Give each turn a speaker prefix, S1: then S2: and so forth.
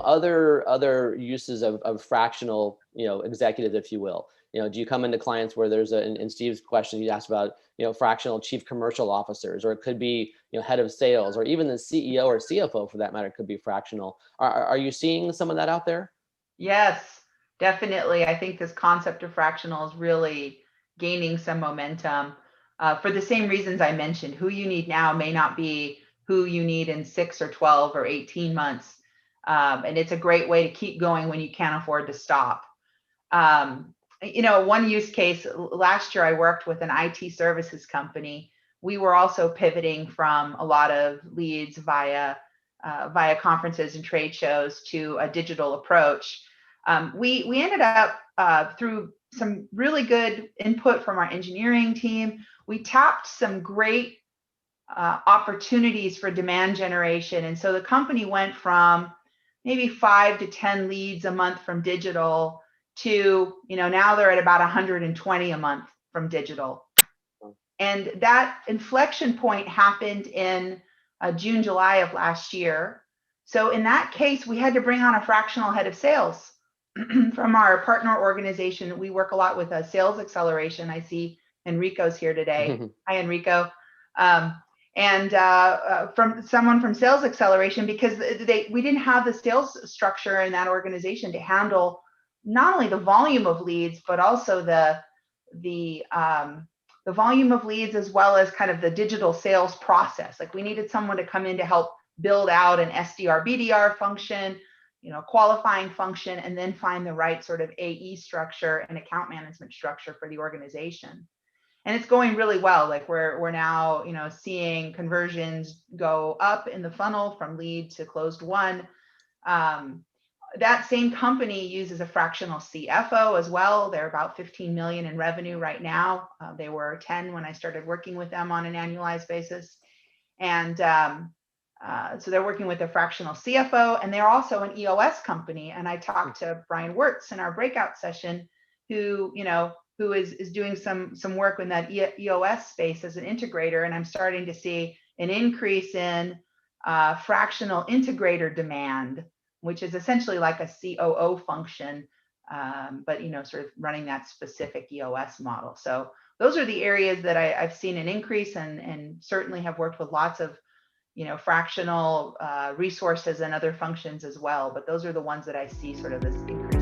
S1: other uses of fractional, executives, if you will. Do you come into clients where there's in Steve's question, you asked about, fractional chief commercial officers, or it could be, head of sales, or even the CEO or CFO for that matter could be fractional. Are you seeing some of that out there?
S2: Yes, definitely. I think this concept of fractional is really gaining some momentum for the same reasons I mentioned. Who you need now may not be who you need in 6 or 12 or 18 months. And it's a great way to keep going when you can't afford to stop. One use case, last year I worked with an IT services company. We were also pivoting from a lot of leads via conferences and trade shows to a digital approach. We ended up through some really good input from our engineering team. We tapped some great opportunities for demand generation. And so the company went from maybe 5 to 10 leads a month from digital to, now they're at about 120 a month from digital. And that inflection point happened in June, July of last year. So in that case, we had to bring on a fractional head of sales from our partner organization. We work a lot with sales acceleration. I see Enrico's here today. Hi, Enrico. And from someone from sales acceleration, because we didn't have the sales structure in that organization to handle not only the volume of leads, but also the volume of leads, as well as kind of the digital sales process. Like, we needed someone to come in to help build out an SDR, BDR function, qualifying function, and then find the right sort of AE structure and account management structure for the organization. And it's going really well. Like, we're now, seeing conversions go up in the funnel from lead to closed won. That same company uses a fractional CFO as well. They're about 15 million in revenue right now. They were 10 when I started working with them on an annualized basis. And so they're working with a fractional CFO, and they're also an EOS company. And I talked to Brian Wirtz in our breakout session, who is doing some work in that EOS space as an integrator. And I'm starting to see an increase in fractional integrator demand, which is essentially like a COO function, but sort of running that specific EOS model. So those are the areas that I've seen an increase, and certainly have worked with lots of fractional resources and other functions as well. But those are the ones that I see sort of this increase.